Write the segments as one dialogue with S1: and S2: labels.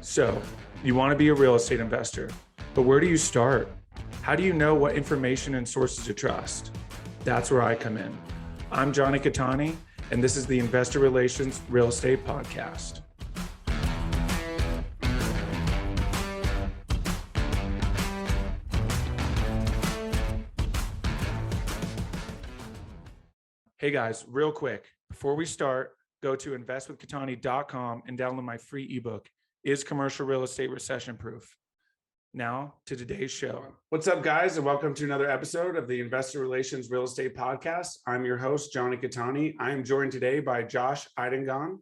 S1: So, you want to be a real estate investor, but where do you start? How do you know what information and sources to trust? That's where I come in. I'm Jonny Cattani, and this is the Investor Relations Real Estate Podcast. Hey guys, real quick, before we start, go to investwithcattani.com and download my free ebook, Is Commercial Real Estate Recession Proof? Now to today's show. What's up, guys, and welcome to another episode of the Investor Relations Real Estate Podcast. I'm your host, Jonny Cattani. I am joined today by Josh Eitingon.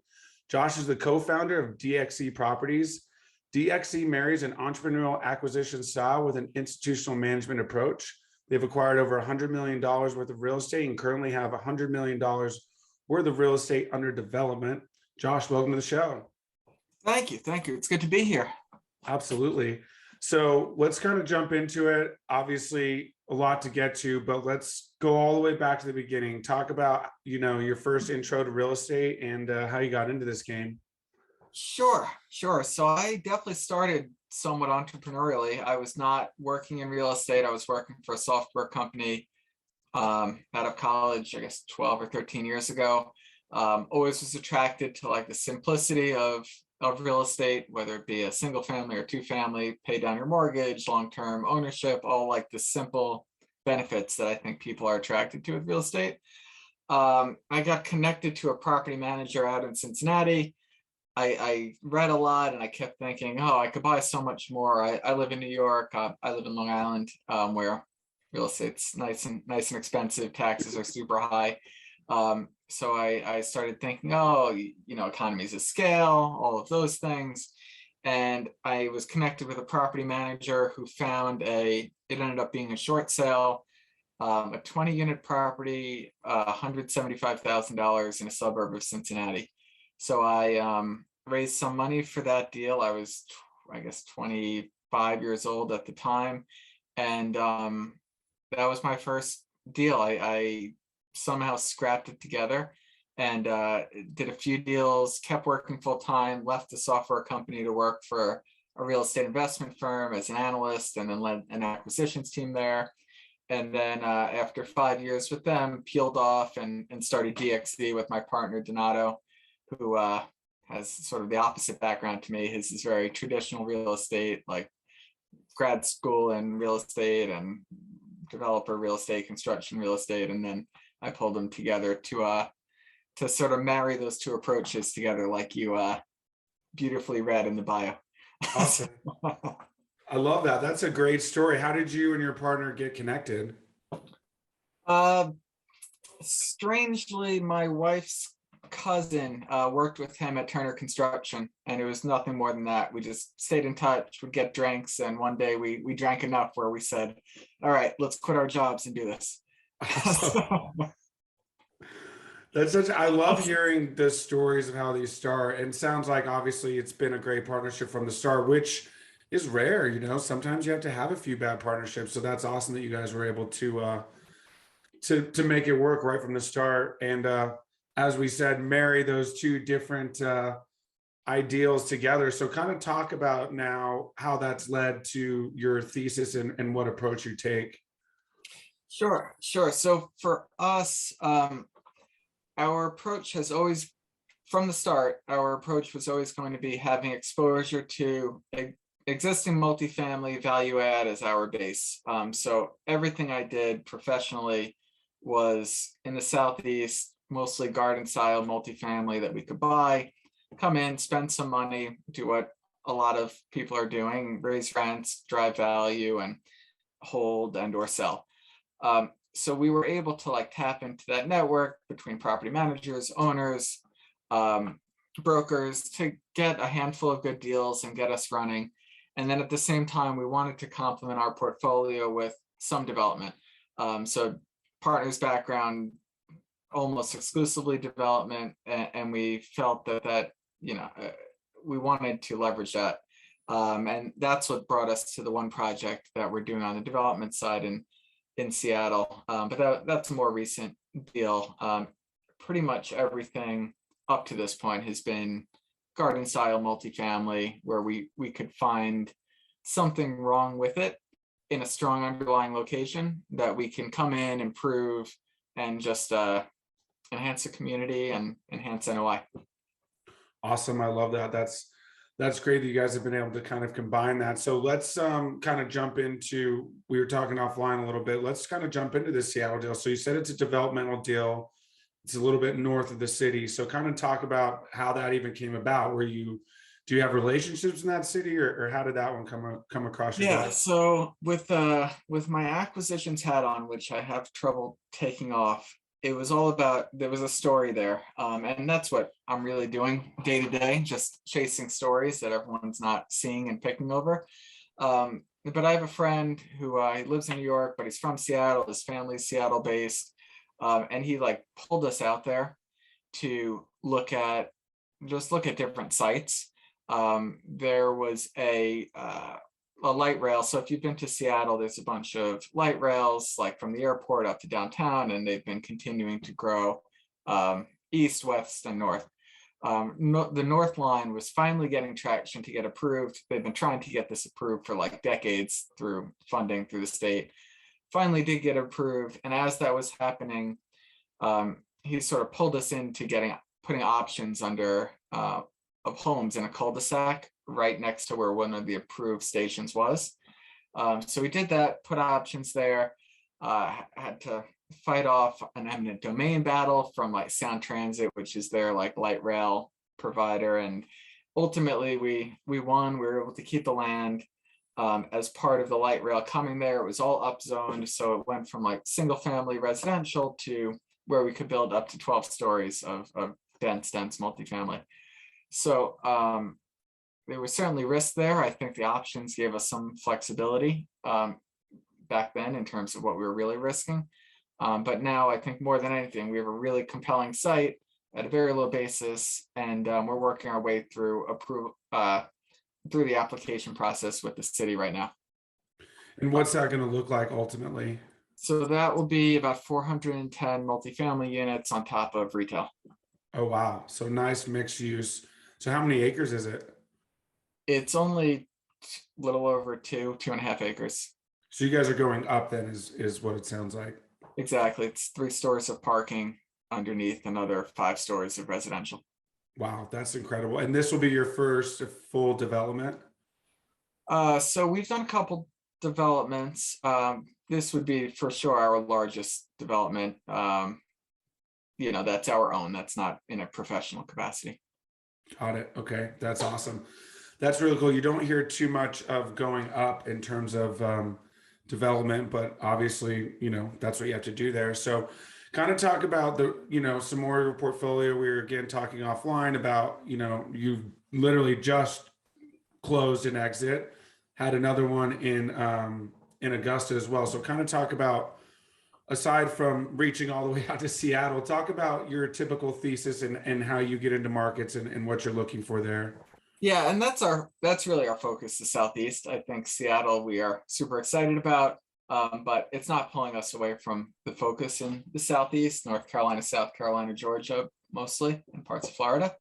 S1: Josh is the co-founder of DXE Properties. DXE marries an entrepreneurial acquisition style with an institutional management approach. They've acquired over $100 million worth of real estate and currently have $100 million worth of real estate under development. Josh, welcome to the show.
S2: Thank you. It's good to be here.
S1: Absolutely. So let's kind of jump into it. Obviously, a lot to get to, but let's go all the way back to the beginning. Talk about, your first intro to real estate and how you got into this game.
S2: Sure. So I definitely started somewhat entrepreneurially. I was not working in real estate. I was working for a software company out of college, I guess 12 or 13 years ago. Always was attracted to like the simplicity of real estate, whether it be a single family or two family, pay down your mortgage, long-term ownership, all like the simple benefits that I think people are attracted to with real estate. I got connected to a property manager out in Cincinnati. I read a lot and I kept thinking, I could buy so much more. I live in New York. I live in Long Island, where real estate's nice and expensive. Taxes are super high. So I started thinking, economies of scale, all of those things. And I was connected with a property manager who found it ended up being a short sale, a 20-unit property, $175,000 in a suburb of Cincinnati. So I raised some money for that deal. I was, 25 years old at the time. And that was my first deal. I somehow scrapped it together and did a few deals, kept working full time, left the software company to work for a real estate investment firm as an analyst, and then led an acquisitions team there. And then after 5 years with them, peeled off and started DXE with my partner, Donato, who has sort of the opposite background to me. His is very traditional real estate, like grad school in real estate and developer real estate, construction real estate. And then I pulled them together to sort of marry those two approaches together, like you beautifully read in the bio.
S1: Awesome. I love that. That's a great story. How did you and your partner get connected?
S2: Strangely, my wife's cousin worked with him at Turner Construction, and it was nothing more than that. We just stayed in touch, would get drinks, and one day we drank enough where we said, all right, let's quit our jobs and do this.
S1: I love hearing the stories of how these start, and sounds like obviously it's been a great partnership from the start, which is rare. Sometimes you have to have a few bad partnerships. So that's awesome that you guys were able to make it work right from the start. And as we said, marry those two different ideals together. So kind of talk about now how that's led to your thesis and what approach you take.
S2: Sure. So for us, our approach has always, from the start, our approach was always going to be having exposure to existing multifamily, value add as our base. So everything I did professionally was in the Southeast, mostly garden style multifamily that we could buy, come in, spend some money, do what a lot of people are doing, raise rents, drive value, and hold and or sell. So we were able to tap into that network between property managers, owners, brokers to get a handful of good deals and get us running. And then at the same time, we wanted to complement our portfolio with some development. So partners' background, almost exclusively development, and we felt that we wanted to leverage that. And that's what brought us to the one project that we're doing on the development side in Seattle. But that's a more recent deal. Pretty much everything up to this point has been garden style multifamily where we could find something wrong with it in a strong underlying location that we can come in, improve, and just enhance the community and enhance NOI.
S1: Awesome. I love that. That's great that you guys have been able to kind of combine that. So let's kind of jump into, we were talking offline a little bit. Let's kind of jump into the Seattle deal. So you said it's a developmental deal. It's a little bit north of the city. So kind of talk about how that even came about. Do you have relationships in that city, or how did that one come across your desk?
S2: So with my acquisitions hat on, which I have trouble taking off, it was all about, there was a story there. And that's what I'm really doing day to day, just chasing stories that everyone's not seeing and picking over. But I have a friend who he lives in New York, but he's from Seattle. His family's Seattle based. And he like pulled us out there to look at different sites. There was a light rail. So if you've been to Seattle, there's a bunch of light rails like from the airport up to downtown, and they've been continuing to grow east, west, and north. The North Line was finally getting traction to get approved. They've been trying to get this approved for like decades through funding through the state. Finally did get approved. And as that was happening, he sort of pulled us into putting options under of homes in a cul-de-sac right next to where one of the approved stations was. So we did that, put options there, had to fight off an eminent domain battle from like Sound Transit, which is their like light rail provider. And ultimately we won. We were able to keep the land as part of the light rail coming there. It was all upzoned. So it went from like single family residential to where we could build up to 12 stories of dense multifamily. So there was certainly risk there. I think the options gave us some flexibility back then in terms of what we were really risking. But now I think more than anything, we have a really compelling site at a very low basis, and we're working our way through through the application process with the city right now.
S1: And what's that going to look like ultimately?
S2: So that will be about 410 multifamily units on top of retail.
S1: Oh, wow. So nice mixed use. So how many acres is it?
S2: It's only a little over 2.5 acres.
S1: So you guys are going up then is what it sounds like.
S2: Exactly. It's 3 stories of parking underneath, another 5 stories of residential.
S1: Wow, that's incredible. And this will be your first full development?
S2: So we've done a couple developments. This would be for sure our largest development. That's our own. That's not in a professional capacity.
S1: Got it. Okay, that's awesome. That's really cool. You don't hear too much of going up in terms of development, but obviously, that's what you have to do there. So kind of talk about some more of your portfolio. We were again talking offline about, you've literally just closed an exit, had another one in Augusta as well. So kind of talk about, aside from reaching all the way out to Seattle, talk about your typical thesis and how you get into markets and what you're looking for there.
S2: Yeah, and that's really our focus, the Southeast. I think Seattle we are super excited about, but it's not pulling us away from the focus in the Southeast, North Carolina, South Carolina, Georgia, mostly, and parts of Florida.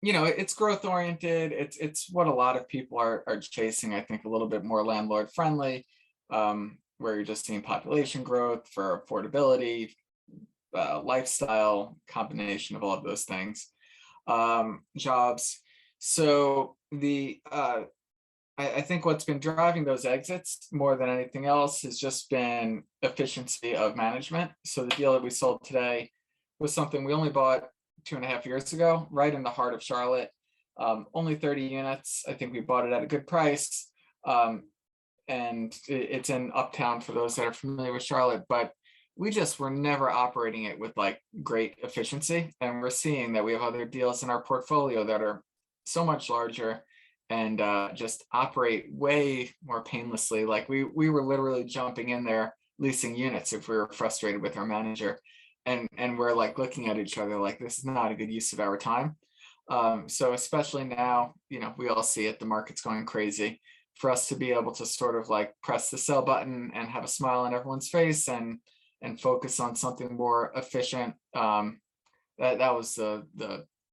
S2: It's growth oriented. It's what a lot of people are chasing. I think a little bit more landlord friendly, where you're just seeing population growth for affordability, lifestyle, combination of all of those things. Jobs. So I think what's been driving those exits more than anything else has just been efficiency of management. So the deal that we sold today was something we only bought 2.5 years ago, right in the heart of Charlotte. Only 30 units. I think we bought it at a good price. And it's in Uptown for those that are familiar with Charlotte, but we just were never operating it with like great efficiency. And we're seeing that we have other deals in our portfolio that are so much larger and just operate way more painlessly. Like we were literally jumping in there, leasing units if we were frustrated with our manager. And we're like looking at each other like, this is not a good use of our time. So especially now, we all see it, the market's going crazy. For us to be able to sort of like press the sell button and have a smile on everyone's face and focus on something more efficient. That was the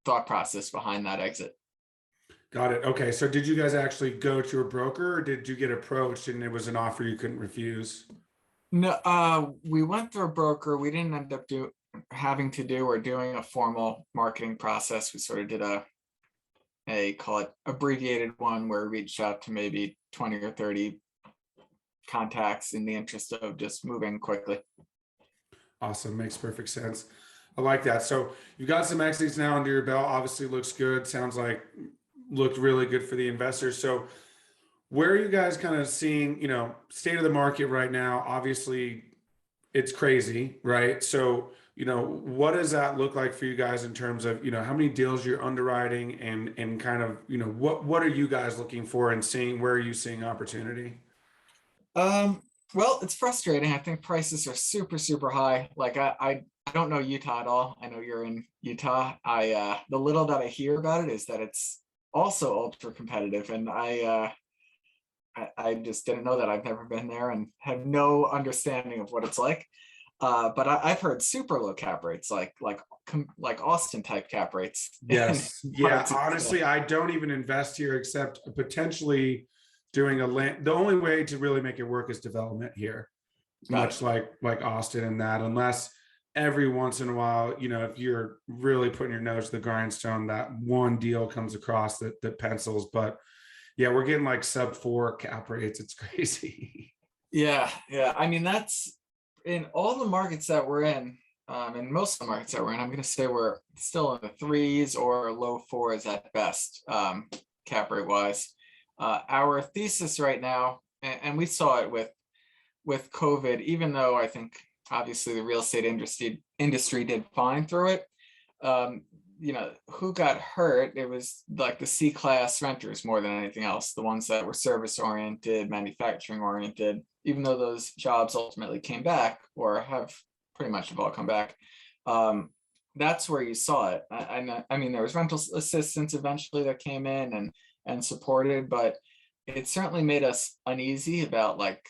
S2: thought process behind that exit.
S1: Got it. Okay. So did you guys actually go to a broker, or did you get approached and it was an offer you couldn't refuse?
S2: No, we went through a broker. We didn't end up having to do or doing a formal marketing process. We sort of did a call it abbreviated one where we reached out to maybe 20 or 30 contacts in the interest of just moving quickly.
S1: Awesome. Makes perfect sense. I like that. So you got some exits now under your belt. Obviously looks good. Sounds like looked really good for the investors. So where are you guys kind of seeing, state of the market right now? Obviously it's crazy, right? So, what does that look like for you guys in terms of, how many deals you're underwriting and kind of, what are you guys looking for and seeing, where are you seeing opportunity?
S2: Well, it's frustrating. I think prices are super, super high. Like I don't know Utah at all. I know you're in Utah. The little that I hear about it is that it's also ultra competitive, and I just didn't know that. I've never been there and have no understanding of what it's like. But I've heard super low cap rates, like Austin type cap rates.
S1: Yes. Yeah. Honestly, I don't even invest here except potentially doing a land. The only way to really make it work is development here, much like Austin and that, unless every once in a while, if you're really putting your nose to the grindstone, that one deal comes across that pencils. But yeah, we're getting like sub 4 cap rates. It's crazy.
S2: Yeah. I mean, that's in all the markets that we're in most of the markets that we're in. I'm going to say we're still in the 3s or low 4s at best, cap rate wise. Our thesis right now, and we saw it with COVID, even though I think obviously the real estate industry did fine through it. Who got hurt? It was like the C-class renters more than anything else, the ones that were service oriented, manufacturing oriented, even though those jobs ultimately came back or have pretty much have all come back. That's where you saw it. I mean, there was rental assistance eventually that came in and supported, but it certainly made us uneasy about like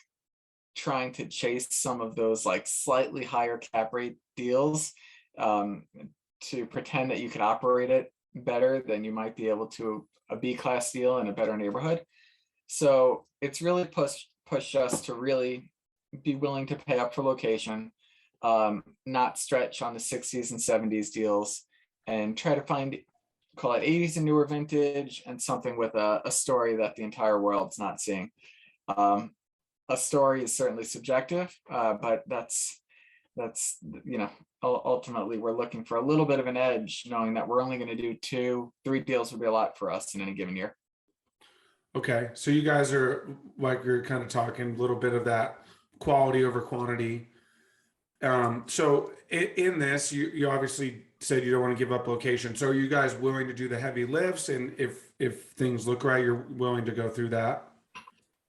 S2: trying to chase some of those like slightly higher cap rate deals, to pretend that you could operate it better than you might be able to a B-class deal in a better neighborhood. So it's really pushed us to really be willing to pay up for location, not stretch on the 60s and 70s deals, and try to find, call it 80s and newer vintage, and something with a story that the entire world's not seeing. A story is certainly subjective, but that's ultimately we're looking for a little bit of an edge, knowing that we're only going to do 2-3 deals would be a lot for us in any given year.
S1: Okay, so you guys are, like, you're kind of talking a little bit of that quality over quantity. So in this, you obviously said you don't want to give up location. So are you guys willing to do the heavy lifts, and if things look right, you're willing to go through that?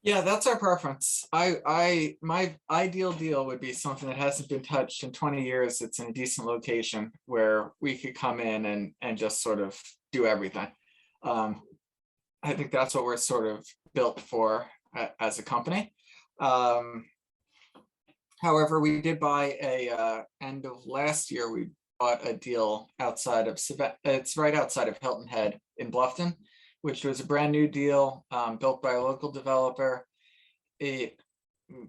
S2: Yeah, that's our preference. My ideal deal would be something that hasn't been touched in 20 years. It's in a decent location where we could come in and just sort of do everything. I think that's what we're sort of built for as a company. However, we did buy end of last year, we bought a deal outside of, it's right outside of Hilton Head in Bluffton, which was a brand new deal, built by a local developer. He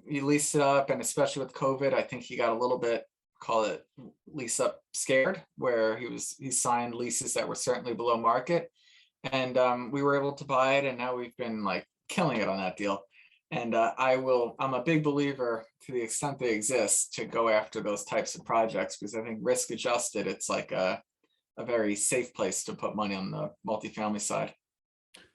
S2: leased it up, and especially with COVID, I think he got a little bit, call it lease up scared, where he signed leases that were certainly below market. And we were able to buy it, and now we've been like killing it on that deal. And I'm a big believer, to the extent they exist, to go after those types of projects, because I think risk adjusted, it's like a very safe place to put money on the multifamily side.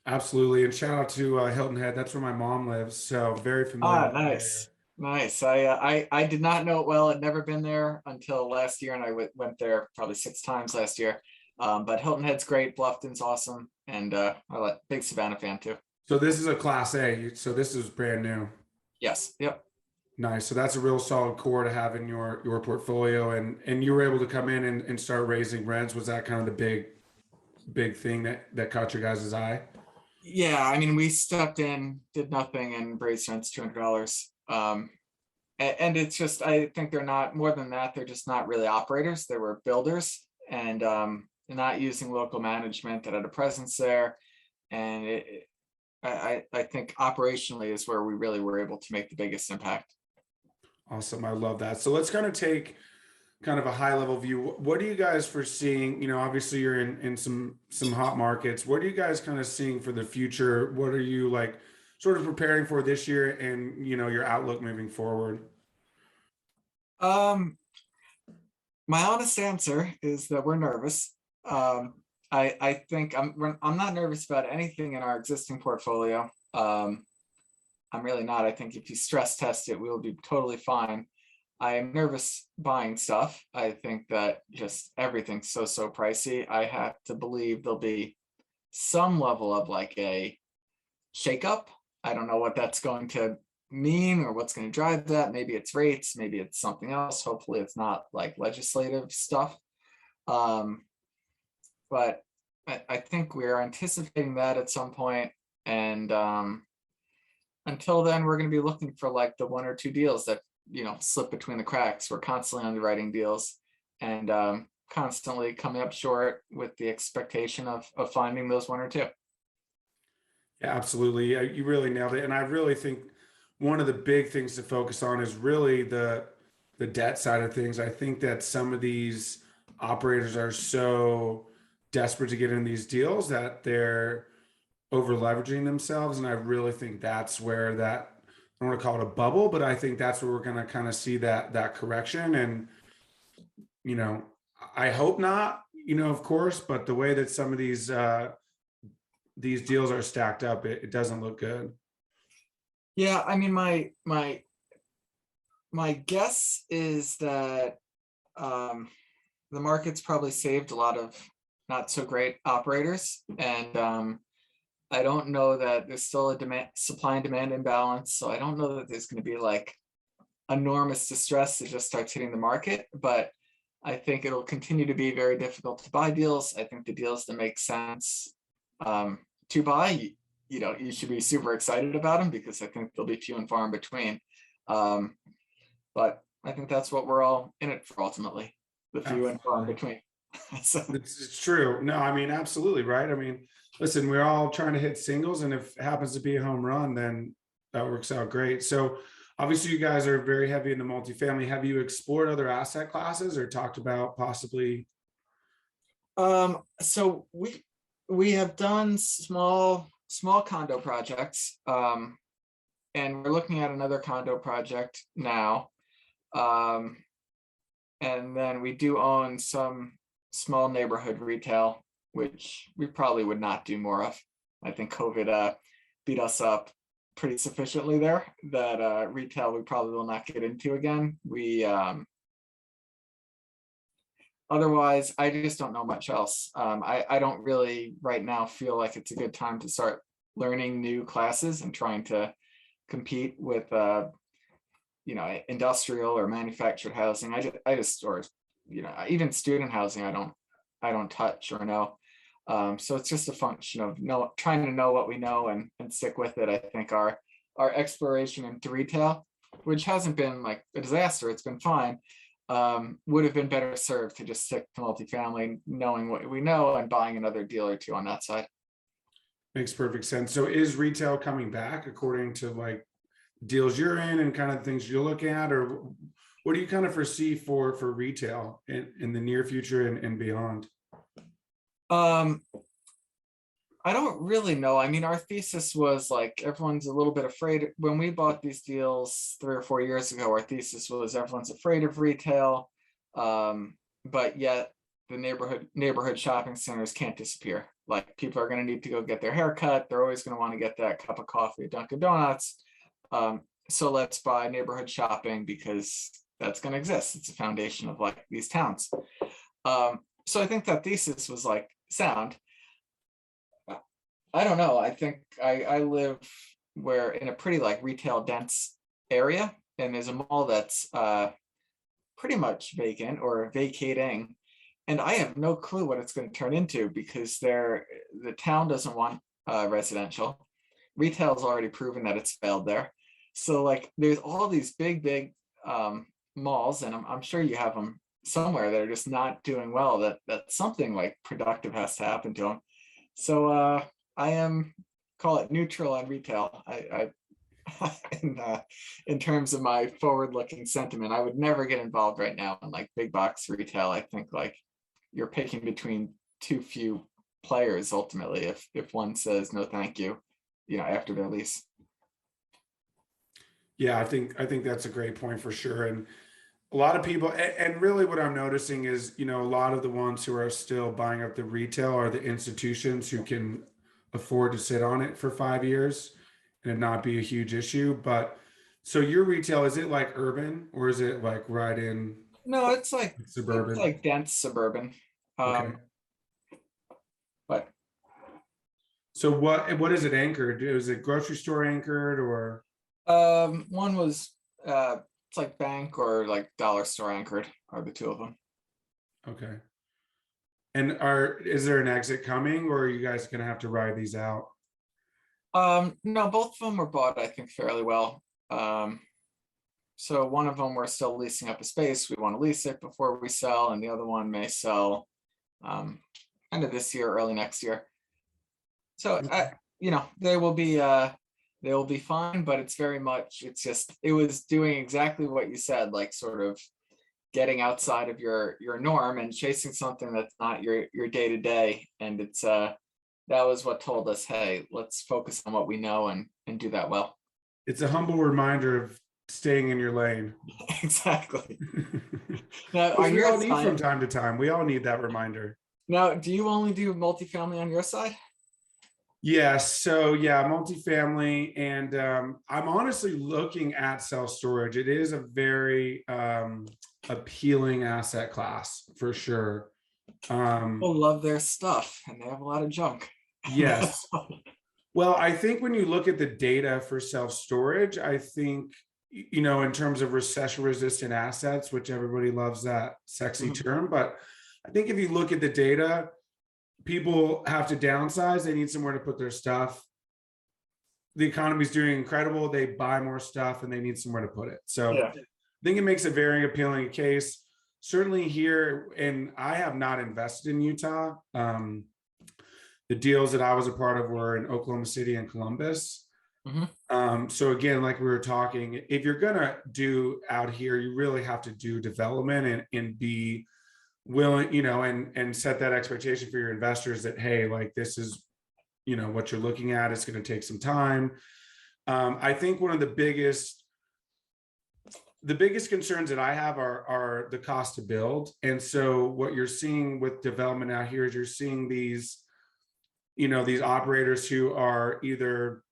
S1: Absolutely. And shout out to Hilton Head. That's where my mom lives. So very familiar.
S2: Nice. Nice. I did not know it well. I'd never been there until last year, and I went there probably 6 times last year. But Hilton Head's great. Bluffton's awesome. And I'm a big Savannah fan too.
S1: So this is a Class A. So this is brand new.
S2: Yes. Yep.
S1: Nice. So that's a real solid core to have in your portfolio. And you were able to come in and start raising rents. Was that kind of the big thing that caught your guys' eye?
S2: Yeah, I mean, we stepped in, did nothing, and raised rents $200. And it's just, I think they're not more than that. They're just not really operators. They were builders, and not using local management that had a presence there. And I think operationally is where we really were able to make the biggest impact.
S1: Awesome. I love that. So let's kind of take kind of a high level view. What are you guys foreseeing? Obviously you're in some hot markets. What are you guys kind of seeing for the future? What are you like sort of preparing for this year and, your outlook moving forward?
S2: My honest answer is that we're nervous. I think I'm not nervous about anything in our existing portfolio. I'm really not. I think if you stress test it, we'll be totally fine. I am nervous buying stuff. I think that just everything's so pricey. I have to believe there'll be some level of like a shakeup. I don't know what that's going to mean or what's going to drive that. Maybe it's rates, maybe it's something else. Hopefully it's not like legislative stuff. But I think we're anticipating that at some point. And until then, we're going to be looking for like the one or two deals that, slip between the cracks. We're constantly underwriting deals and constantly coming up short with the expectation of finding those one or two.
S1: Yeah, absolutely. Yeah, you really nailed it. And I really think one of the big things to focus on is really the debt side of things. I think that some of these operators are so desperate to get in these deals that they're over leveraging themselves. And I really think that's where that, I don't want to call it a bubble, but I think that's where we're going to kind of see that correction. And, I hope not, of course, but the way that some of these deals are stacked up, it doesn't look good.
S2: Yeah, I mean, my guess is that the market's probably saved a lot of not so great operators, and I don't know that there's still a supply and demand imbalance. So I don't know that there's going to be like enormous distress that just starts hitting the market, but I think it'll continue to be very difficult to buy deals. I think the deals that make sense to buy, you should be super excited about them because I think they'll be few and far in between. But I think that's what we're all in it for ultimately, the few and far in between. So.
S1: It's true. No, I mean, absolutely right. I mean, listen, we're all trying to hit singles, and if it happens to be a home run, then that works out great. So obviously you guys are very heavy into multifamily. Have you explored other asset classes or talked about possibly?
S2: So we have done small condo projects, and we're looking at another condo project now. And then we do own some small neighborhood retail, which we probably would not do more of. I think COVID beat us up pretty sufficiently there that retail we probably will not get into again. We otherwise, I just don't know much else. I don't really right now feel like it's a good time to start learning new classes and trying to compete with industrial or manufactured housing. I just or even student housing I don't touch or know. So it's just a function of trying to know what we know and stick with it. I think our exploration into retail, which hasn't been like a disaster, it's been fine, would have been better served to just stick to multifamily, knowing what we know and buying another deal or two on that side.
S1: Makes perfect sense. So is retail coming back according to like deals you're in and kind of things you're looking at, or what do you kind of foresee for retail in the near future and beyond?
S2: I don't really know. I mean, our thesis was like everyone's a little bit afraid. When we bought these deals 3 or 4 years ago, our thesis was everyone's afraid of retail, but yet the neighborhood shopping centers can't disappear. Like people are going to need to go get their hair cut. They're always going to want to get that cup of coffee at Dunkin' Donuts. So let's buy neighborhood shopping because that's going to exist. It's a foundation of like these towns. So I think that thesis was like sound. I don't know. I think I live in a pretty like retail dense area, and there's a mall that's pretty much vacant or vacating, and I have no clue what it's going to turn into because the town doesn't want residential. Retail's already proven that it's failed there. So like there's all these big malls, and I'm sure you have them somewhere that are just not doing well, that something like productive has to happen to them. So I am, call it neutral on retail. I in terms of my forward-looking sentiment, I would never get involved right now in like big box retail. I think like you're picking between too few players ultimately if one says no thank you, after their lease.
S1: Yeah, I think that's a great point for sure. And a lot of people, and really what I'm noticing is, a lot of the ones who are still buying up the retail are the institutions who can afford to sit on it for 5 years and it not be a huge issue. But so your retail, is it like urban or is it like right in
S2: No, it's
S1: suburban?
S2: like dense suburban.
S1: Okay.
S2: But
S1: So what is it anchored? Is it grocery store anchored or?
S2: one was it's like bank or like dollar store anchored are the two of them.
S1: Okay. And is there an exit coming or are you guys gonna have to ride these out?
S2: No, both of them were bought, I think, fairly well. So one of them we're still leasing up a space. We want to lease it before we sell, and the other one may sell end of this year, early next year. So
S1: Okay.
S2: they will be fine, but it's very much, it was doing exactly what you said, like sort of getting outside of your norm and chasing something that's not your day to day. And it's that was what told us, hey, let's focus on what we know and do that well.
S1: It's a humble reminder of staying in your lane.
S2: Exactly. Now,
S1: Which
S2: on
S1: we
S2: your
S1: all need from
S2: side,
S1: time to time. We all need that reminder.
S2: now, do you only do multifamily on your side?
S1: Yes. So yeah, multifamily. And I'm honestly looking at self-storage. It is a very appealing asset class for sure.
S2: People love their stuff and they have a lot of junk.
S1: Yes. Well, I think when you look at the data for self-storage, I think, in terms of recession resistant assets, which everybody loves that sexy
S2: Mhm.
S1: term, but I think if you look at the data, people have to downsize. They need somewhere to put their stuff. The economy's doing incredible. They buy more stuff and they need somewhere to put it. So
S2: Yeah.
S1: I think it makes a very appealing case. Certainly here, and I have not invested in Utah. The deals that I was a part of were in Oklahoma City and Columbus.
S2: Mhm.
S1: So again, like we were talking, if you're gonna do out here, you really have to do development and be willing, and set that expectation for your investors that, hey, like this is, what you're looking at. It's going to take some time. I think one of the biggest concerns that I have are the cost to build. And so what you're seeing with development out here is you're seeing these operators who are either,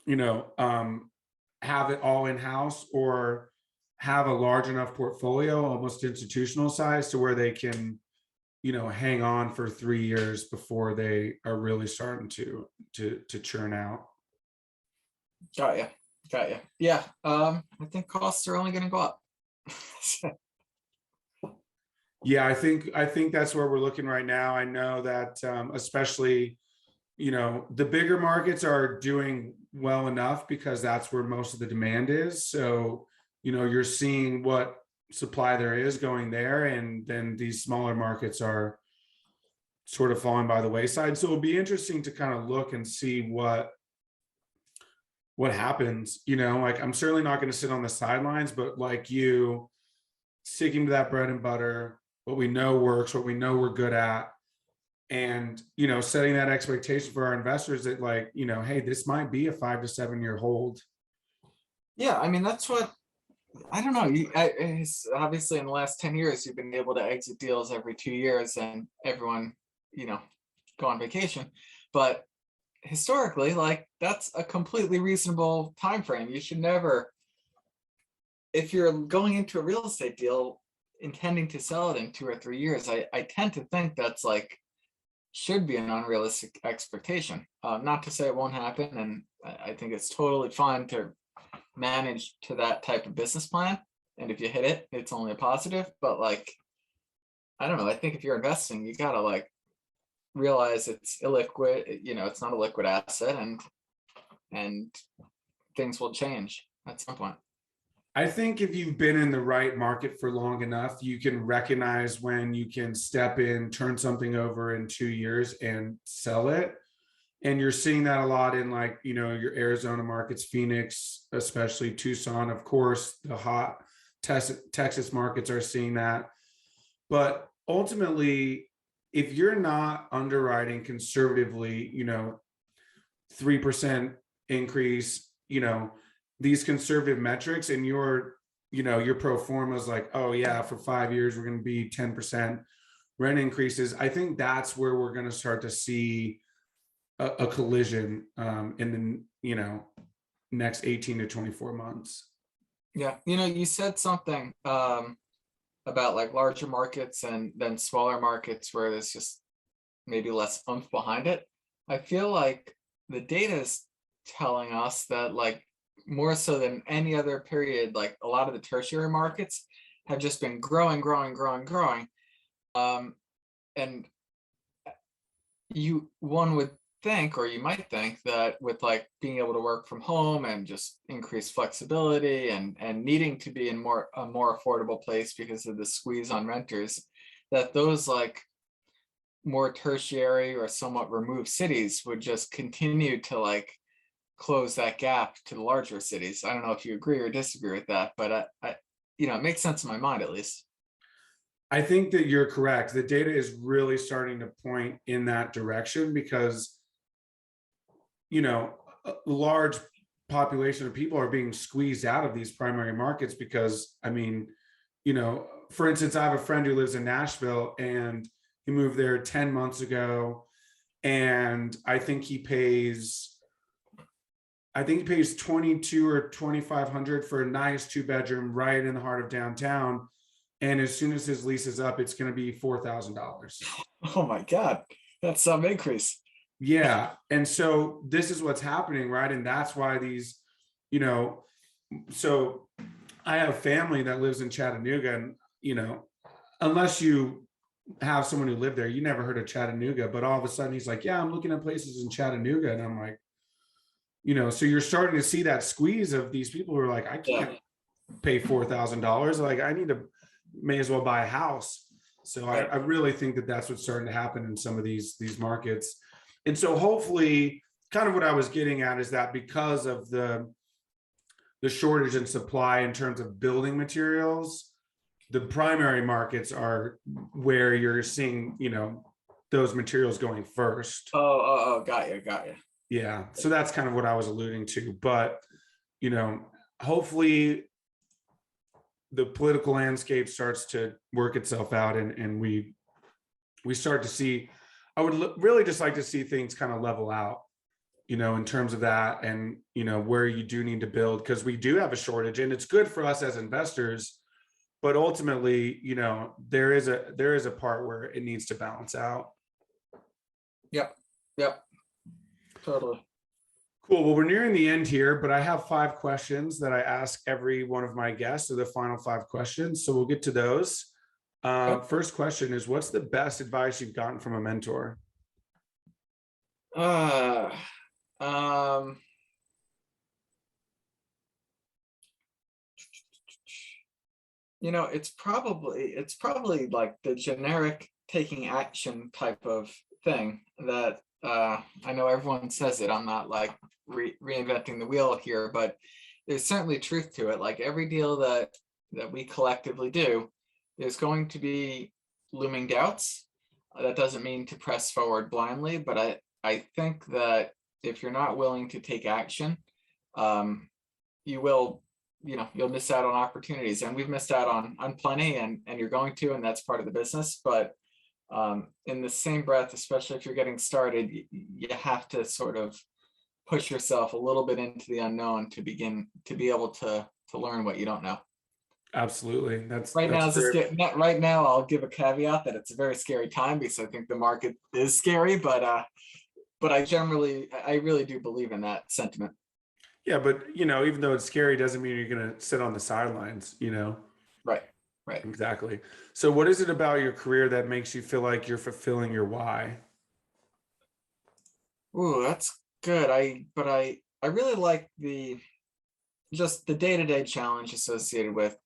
S1: have it all in house or have a large enough portfolio, almost institutional size, to where they can, hang on for 3 years before they are really starting to churn out.
S2: Got you. Got you. Yeah. I think costs are only going to go up.
S1: Yeah, I think that's where we're looking right now. I know that especially, the bigger markets are doing well enough because that's where most of the demand is. So, you're seeing what supply there is going there, and then these smaller markets are sort of falling by the wayside. So it'll be interesting to kind of look and see what happens. Like I'm certainly not going to sit on the sidelines, but like you, sticking to that bread and butter, what we know works, what we know we're good at, and setting that expectation for our investors that, like, hey, this might be a 5 to 7 year hold.
S2: Yeah, I mean, that's what, I don't know. It's obviously in the last 10 years, you've been able to exit deals every 2 years and everyone, go on vacation. But historically, like that's a completely reasonable time frame. You should never, if you're going into a real estate deal intending to sell it in 2 or 3 years, I tend to think that's like should be an unrealistic expectation. Not to say it won't happen, and I think it's totally fine to manage to that type of business plan. And if you hit it, it's only a positive. But like, I don't know. I think if you're investing, you gotta like realize it's illiquid. It's not a liquid asset, and things will change at some point.
S1: I think if you've been in the right market for long enough, you can recognize when you can step in, turn something over in 2 years and sell it. And you're seeing that a lot in, like, your Arizona markets, Phoenix, especially Tucson, of course, the hot Texas markets are seeing that. But ultimately, if you're not underwriting conservatively, 3% increase, these conservative metrics, and your pro forma is like, oh yeah, for 5 years we're going to be 10% rent increases. I think that's where we're going to start to see a collision in the next 18 to 24 months.
S2: Yeah, you said something about like larger markets and then smaller markets where there's just maybe less oomph behind it. I feel like the data is telling us that, like, more so than any other period, like a lot of the tertiary markets have just been growing. And one would think, or you might think, that with like being able to work from home and just increased flexibility and needing to be in a more affordable place because of the squeeze on renters, that those like more tertiary or somewhat removed cities would just continue to like close that gap to the larger cities. I don't know if you agree or disagree with that, but it makes sense in my mind, at least.
S1: I think that you're correct. The data is really starting to point in that direction because, a large population of people are being squeezed out of these primary markets because, for instance, I have a friend who lives in Nashville and he moved there 10 months ago. And I think he pays 22 or 2,500 for a nice 2-bedroom right in the heart of downtown. And as soon as his lease is up, it's going to be $4,000.
S2: Oh my God, that's some increase.
S1: Yeah. And so this is what's happening, right? And that's why these, so I have family that lives in Chattanooga, and, unless you have someone who lived there, you never heard of Chattanooga, but all of a sudden he's like, yeah, I'm looking at places in Chattanooga. And I'm like, so you're starting to see that squeeze of these people who are like, I can't pay $4,000. Like, may as well buy a house. So I really think that that's what's starting to happen in some of these markets. And so hopefully, kind of what I was getting at is that because of the shortage in supply in terms of building materials, the primary markets are where you're seeing, those materials going first.
S2: Oh, got you.
S1: Yeah. So that's kind of what I was alluding to. But, hopefully the political landscape starts to work itself out and we start to see, I would really just like to see things kind of level out, in terms of that, and, where you do need to build, because we do have a shortage and it's good for us as investors. But ultimately, there is a part where it needs to balance out.
S2: Yep. Totally.
S1: Cool. Well, we're nearing the end here, but I have 5 questions that I ask every one of my guests. So the final 5 questions. So we'll get to those. First question is, what's the best advice you've gotten from a mentor?
S2: It's probably like the generic taking action type of thing that I know everyone says it. I'm not like reinventing the wheel here, but there's certainly truth to it. Like every deal that we collectively do, there's going to be looming doubts. That doesn't mean to press forward blindly, but I think that if you're not willing to take action, you'll miss out on opportunities, and we've missed out on plenty, and you're going to, and that's part of the business. But in the same breath, especially if you're getting started, you have to sort of push yourself a little bit into the unknown to begin to be able to learn what you don't know.
S1: Absolutely.
S2: Right now, I'll give a caveat that it's a very scary time because I think the market is scary, but I really do believe in that sentiment.
S1: Yeah, but even though it's scary, doesn't mean you're going to sit on the sidelines.
S2: Right.
S1: Exactly. So what is it about your career that makes you feel like you're fulfilling your why?
S2: Ooh, that's good. I really like just the day-to-day challenge associated with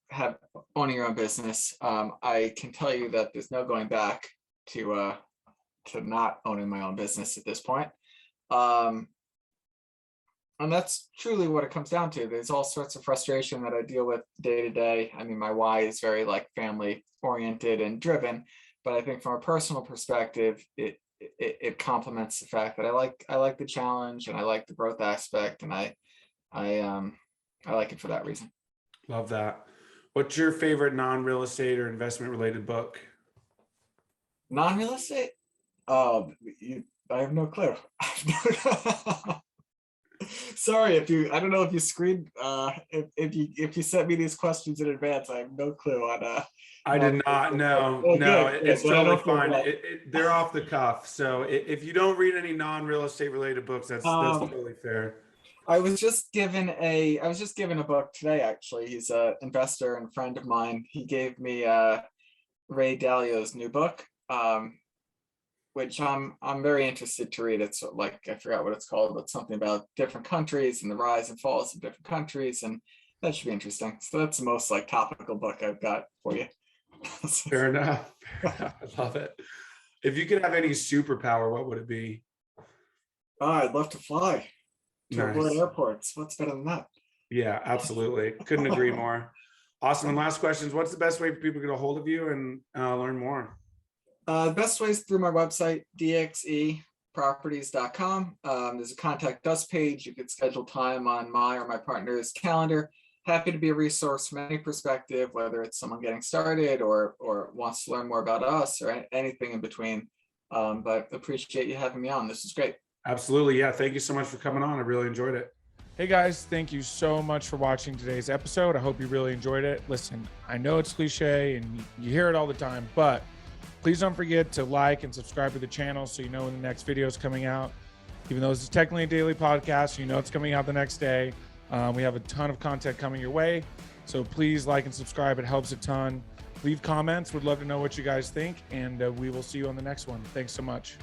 S2: owning your own business. I can tell you that there's no going back to not owning my own business at this point. And that's truly what it comes down to. There's all sorts of frustration that I deal with day to day. I mean, my why is very like family oriented and driven, but I think from a personal perspective, it complements the fact that I like the challenge and I like the growth aspect, and I like it for that reason.
S1: Love that. What's your favorite non-real estate or investment related book?
S2: Non-real estate? I have no clue. Sorry I don't know if you screened if you sent me these questions in advance. I have no clue on
S1: I did not know.
S2: Oh,
S1: No,
S2: good.
S1: it's
S2: Then I
S1: totally
S2: don't feel
S1: fine.
S2: bad.
S1: They're off the cuff. So if you don't read any non-real estate related books, that's totally fair.
S2: I was just given a book today, actually. He's an investor and friend of mine. He gave me Ray Dalio's new book, which I'm very interested to read. It's like, I forgot what it's called, but something about different countries and the rise and falls of different countries, and that should be interesting. So that's the most like topical book I've got for you.
S1: Fair enough. I love it. If you could have any superpower, what would it be?
S2: Oh, I'd love to fly to
S1: Nice.
S2: avoid airports. What's better than that?
S1: Yeah, absolutely. Couldn't agree more. Awesome. And last questions. What's the best way for people to get a hold of you and learn more?
S2: The best way is through my website, DXEproperties.com. There's a contact us page. You could schedule time on my or my partner's calendar. Happy to be a resource from any perspective, whether it's someone getting started or wants to learn more about us or anything in between. But appreciate you having me on. This is great.
S1: Absolutely. Yeah. Thank you so much for coming on. I really enjoyed it. Hey guys, thank you so much for watching today's episode. I hope you really enjoyed it. Listen, I know it's cliche and you hear it all the time, but please don't forget to like and subscribe to the channel so you know when the next video is coming out. Even though this is technically a daily podcast, you know it's coming out the next day. We have a ton of content coming your way. So please like and subscribe. It helps a ton. Leave comments. Would love to know what you guys think. And we will see you on the next one. Thanks so much.